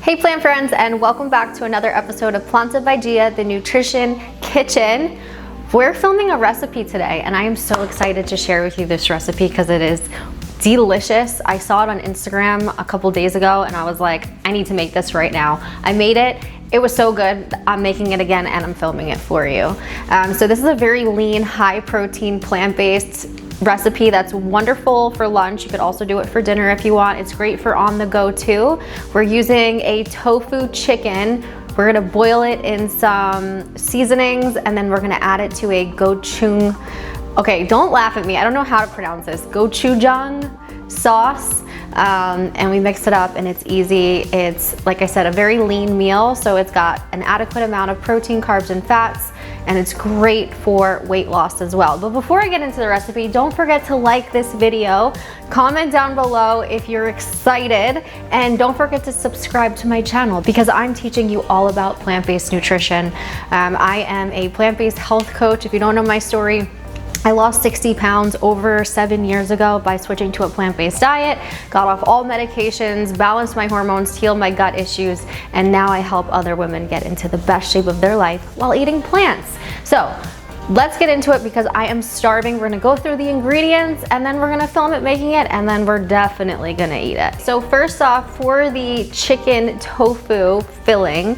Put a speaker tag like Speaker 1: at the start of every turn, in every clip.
Speaker 1: Hey plant friends, and welcome back to another episode of Planta by Gia, the Nutrition Kitchen. We're filming a recipe today and I am so excited to share with you this recipe because it is delicious. I saw it on Instagram a couple days ago and I was like, I need to make this right now. I made it. It was so good. I'm making it again and I'm filming it for you. So this is a very lean, high protein, plant-based recipe that's wonderful for lunch. You could also do it for dinner if you want. It's great for on the go too. We're using a tofu chicken. We're gonna boil it in some seasonings and then we're gonna add it to a gochujang. Okay, don't laugh at me. I don't know how to pronounce this. Gochujang sauce. And we mix it up and it's easy. It's, like I said, a very lean meal. So it's got an adequate amount of protein, carbs, and fats. And it's great for weight loss as well. But before I get into the recipe, don't forget to like this video, comment down below if you're excited, and don't forget to subscribe to my channel because I'm teaching you all about plant-based nutrition. I am a plant-based health coach. If you don't know my story, I lost 60 pounds over 7 years ago by switching to a plant-based diet, got off all medications, balanced my hormones, healed my gut issues, and now I help other women get into the best shape of their life while eating plants. So let's get into it because I am starving. We're gonna go through the ingredients and then we're gonna film it making it and then we're definitely gonna eat it. So first off, for the chicken tofu filling,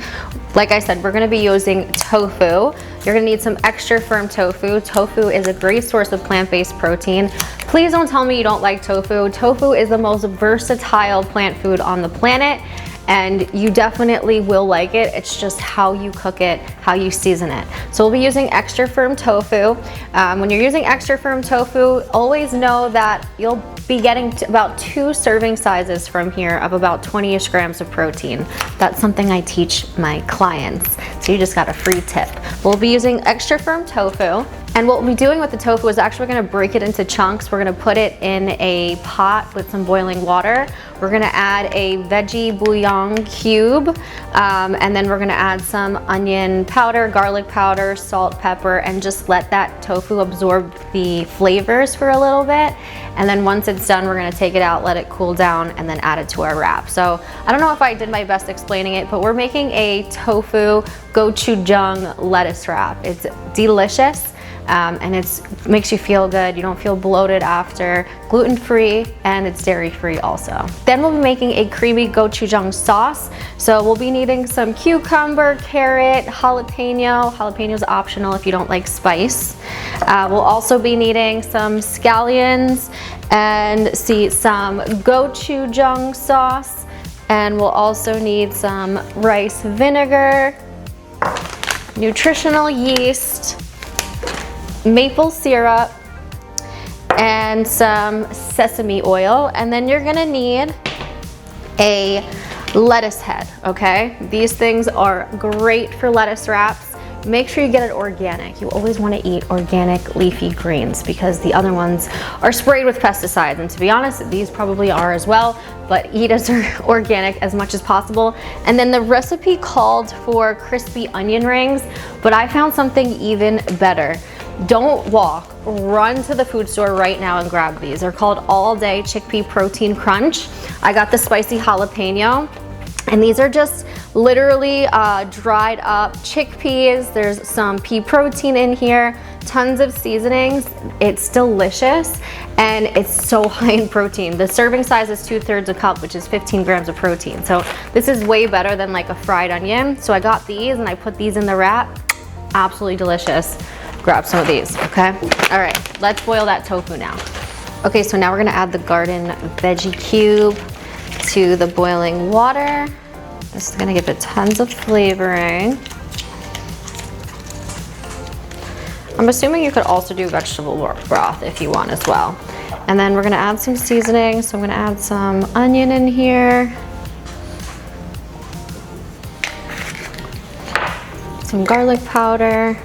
Speaker 1: like I said, we're gonna be using tofu. You're gonna need some extra firm tofu. Tofu is a great source of plant-based protein. Please don't tell me you don't like tofu. Tofu is the most versatile plant food on the planet and you definitely will like it. It's just how you cook it, how you season it. So we'll be using extra firm tofu. When you're using extra firm tofu, always know that you'll be getting about 2 serving sizes from here of about 20-ish grams of protein. That's something I teach my clients. So you just got a free tip. We'll be using extra firm tofu. And what we'll be doing with the tofu is actually we're gonna break it into chunks. We're gonna put it in a pot with some boiling water. We're gonna add a veggie bouillon cube, and then we're gonna add some onion powder, garlic powder, salt, pepper, and just let that tofu absorb the flavors for a little bit. And then once it's done, we're gonna take it out, let it cool down, and then add it to our wrap. So I don't know if I did my best explaining it, but we're making a tofu gochujang lettuce wrap. It's delicious. And it makes you feel good. You don't feel bloated after, gluten-free, and it's dairy-free also. Then we'll be making a creamy gochujang sauce. So we'll be needing some cucumber, carrot, jalapeno. Jalapeno is optional if you don't like spice. We'll also be needing some scallions and some gochujang sauce. And we'll also need some rice vinegar, nutritional yeast, maple syrup, and some sesame oil. And then you're gonna need a lettuce head, okay? These things are great for lettuce wraps. Make sure you get it organic. You always wanna eat organic leafy greens because the other ones are sprayed with pesticides. And to be honest, these probably are as well, but eat as organic as much as possible. And then the recipe called for crispy onion rings, but I found something even better. Don't walk, run to the food store right now and grab these. They're called All Day Chickpea Protein Crunch. I got the spicy jalapeno, and these are just literally dried up chickpeas. There's some pea protein in here, tons of seasonings. It's delicious, and it's so high in protein. The serving size is 2/3 a cup, which is 15 grams of protein. So this is way better than like a fried onion. So I got these and I put these in the wrap. Absolutely delicious. Grab some of these, okay? All right, let's boil that tofu now. Okay, so now we're gonna add the garden veggie cube to the boiling water. This is gonna give it tons of flavoring. I'm assuming you could also do vegetable broth if you want as well. And then we're gonna add some seasoning. So I'm gonna add some onion in here. Some garlic powder.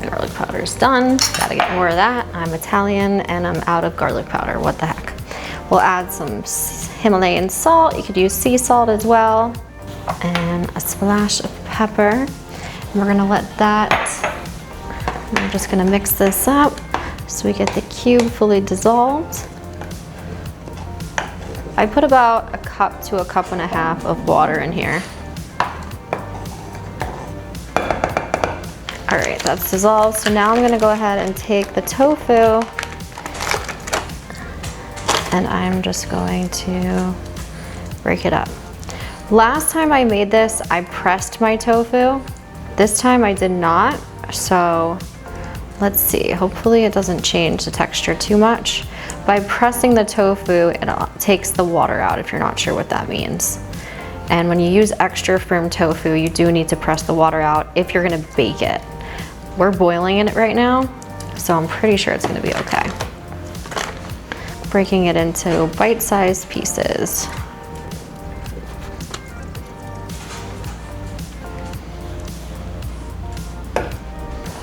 Speaker 1: Garlic powder is done. Gotta get more of that. I'm Italian and I'm out of garlic powder. What the heck? We'll add some Himalayan salt. You could use sea salt as well. And a splash of pepper. And we're gonna let that, I'm just gonna mix this up so we get the cube fully dissolved. I put about a cup to a cup and a half of water in here. All right, that's dissolved. So now I'm gonna go ahead and take the tofu and I'm just going to break it up. Last time I made this, I pressed my tofu. This time I did not, so let's see. Hopefully it doesn't change the texture too much. By pressing the tofu, it takes the water out if you're not sure what that means. And when you use extra firm tofu, you do need to press the water out if you're gonna bake it. We're boiling it right now, so I'm pretty sure it's gonna be okay. Breaking it into bite-sized pieces.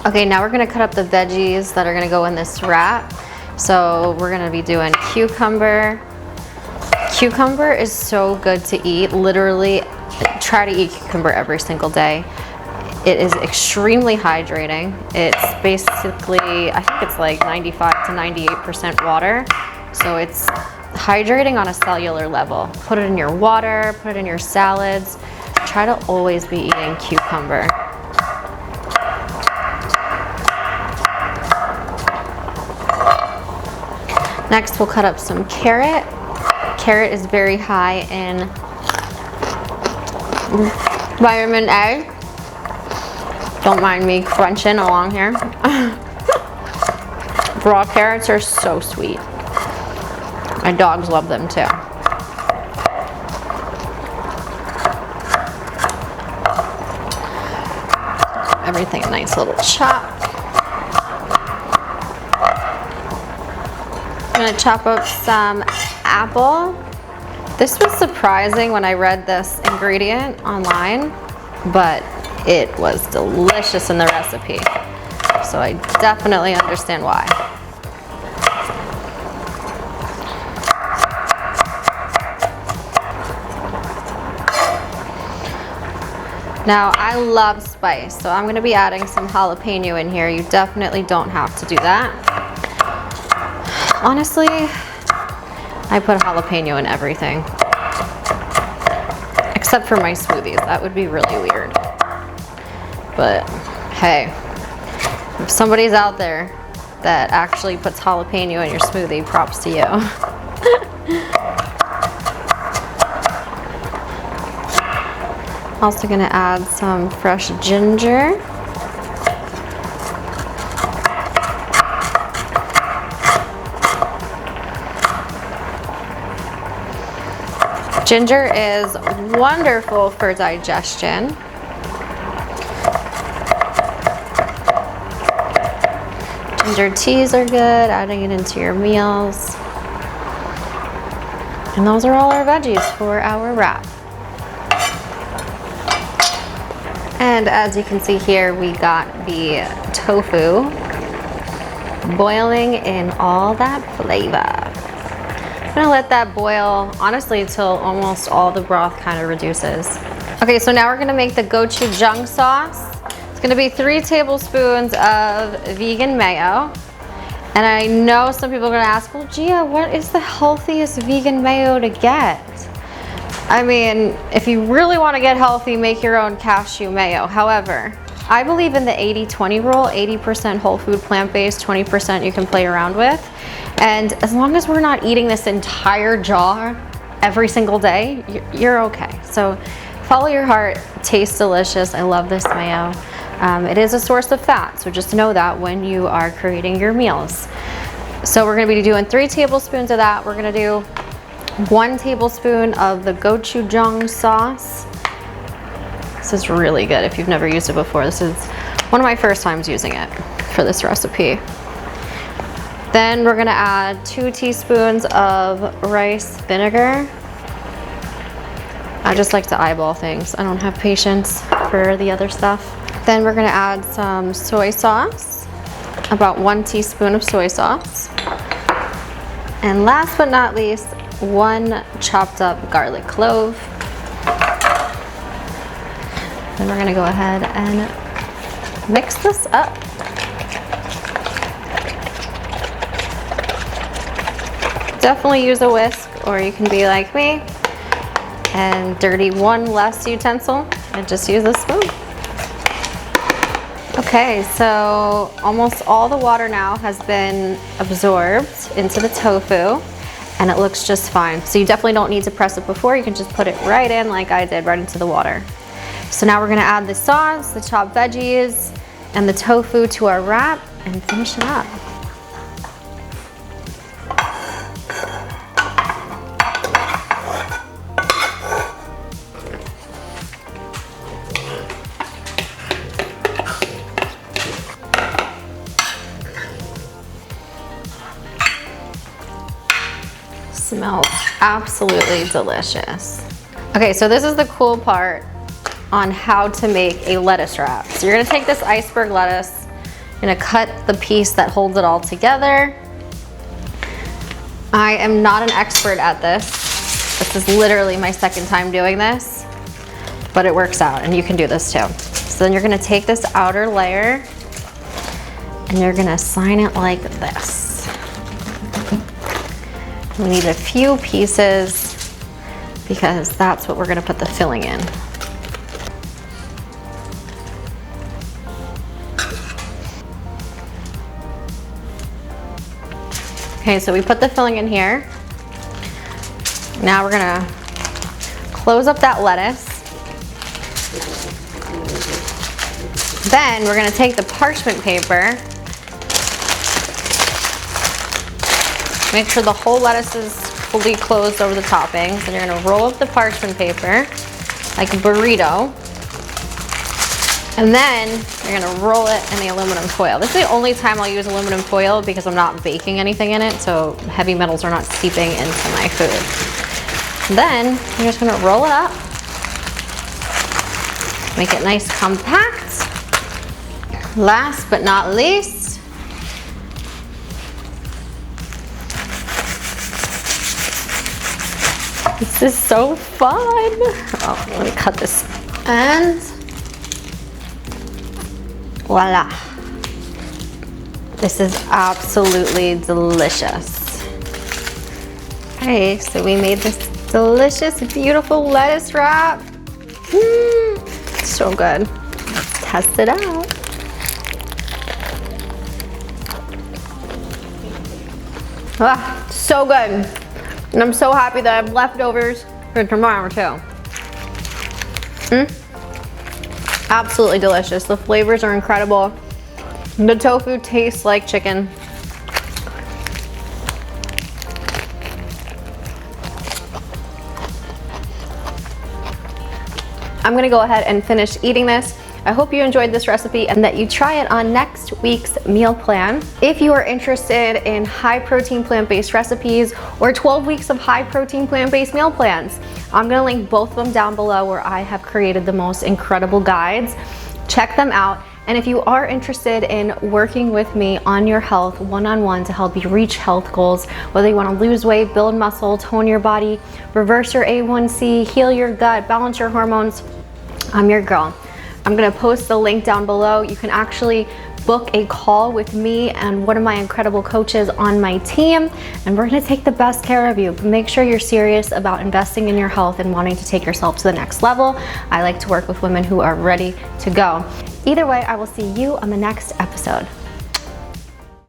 Speaker 1: Okay, now we're gonna cut up the veggies that are gonna go in this wrap. So we're gonna be doing cucumber. Cucumber is so good to eat. Literally, try to eat cucumber every single day. It is extremely hydrating. It's basically, I think it's like 95 to 98% water. So it's hydrating on a cellular level. Put it in your water, put it in your salads. Try to always be eating cucumber. Next, we'll cut up some carrot. Carrot is very high in vitamin A. Don't mind me crunching along here. Raw carrots are so sweet. My dogs love them too. Everything a nice little chop. I'm gonna chop up some apple. This was surprising when I read this ingredient online, but it was delicious in the recipe. So I definitely understand why. Now, I love spice, so I'm gonna be adding some jalapeno in here. You definitely don't have to do that. Honestly, I put jalapeno in everything. Except for my smoothies, that would be really weird. But hey, if somebody's out there that actually puts jalapeno in your smoothie, props to you. Also gonna add some fresh ginger. Ginger is wonderful for digestion. Ginger teas are good, adding it into your meals. And those are all our veggies for our wrap. And as you can see here, we got the tofu boiling in all that flavor. I'm gonna let that boil, honestly, until almost all the broth kind of reduces. Okay, so now we're gonna make the gochujang sauce. It's gonna be 3 tablespoons of vegan mayo. And I know some people are gonna ask, well, Gia, what is the healthiest vegan mayo to get? I mean, if you really wanna get healthy, make your own cashew mayo. However, I believe in the 80-20 rule, 80% whole food plant-based, 20% you can play around with. And as long as we're not eating this entire jar every single day, you're okay. So follow your heart, tastes delicious. I love this mayo. It is a source of fat, so just know that when you are creating your meals. So we're gonna be doing 3 tablespoons of that. We're gonna do 1 tablespoon of the gochujang sauce. This is really good if you've never used it before. This is one of my first times using it for this recipe. Then we're gonna add 2 teaspoons of rice vinegar. I just like to eyeball things. I don't have patience for the other stuff. Then we're gonna add some soy sauce, about 1 teaspoon of soy sauce. And last but not least, 1 chopped up garlic clove. Then we're gonna go ahead and mix this up. Definitely use a whisk or you can be like me and dirty one less utensil and just use a spoon. Okay, so almost all the water now has been absorbed into the tofu, and it looks just fine. So you definitely don't need to press it before. You can just put it right in like I did, right into the water. So now we're gonna add the sauce, the chopped veggies, and the tofu to our wrap and finish it up. Smells absolutely delicious. Okay, so this is the cool part on how to make a lettuce wrap. So you're gonna take this iceberg lettuce, you're gonna cut the piece that holds it all together. I am not an expert at this. This is literally my second time doing this, but it works out, and you can do this too. So then you're gonna take this outer layer and you're gonna assign it like this. We need a few pieces because that's what we're gonna put the filling in. Okay, so we put the filling in here. Now we're gonna close up that lettuce. Then we're gonna take the parchment paper. Make sure the whole lettuce is fully closed over the toppings, and you're gonna roll up the parchment paper like a burrito. And then you're gonna roll it in the aluminum foil. This is the only time I'll use aluminum foil because I'm not baking anything in it, so heavy metals are not seeping into my food. Then you're just gonna roll it up, make it nice compact. Last but not least, this is so fun. Oh, let me cut this. And voila. This is absolutely delicious. Okay, so we made this delicious, beautiful lettuce wrap. So good. Let's test it out. Ah, so good. And I'm so happy that I have leftovers for tomorrow too. Absolutely delicious. The flavors are incredible. The tofu tastes like chicken. I'm gonna go ahead and finish eating this. I hope you enjoyed this recipe and that you try it on next week's meal plan. If you are interested in high protein plant-based recipes or 12 weeks of high protein plant-based meal plans, I'm gonna link both of them down below where I have created the most incredible guides. Check them out. And if you are interested in working with me on your health one-on-one to help you reach health goals, whether you wanna lose weight, build muscle, tone your body, reverse your A1C, heal your gut, balance your hormones, I'm your girl. I'm gonna post the link down below. You can actually book a call with me and one of my incredible coaches on my team, and we're gonna take the best care of you. But make sure you're serious about investing in your health and wanting to take yourself to the next level. I like to work with women who are ready to go. Either way, I will see you on the next episode.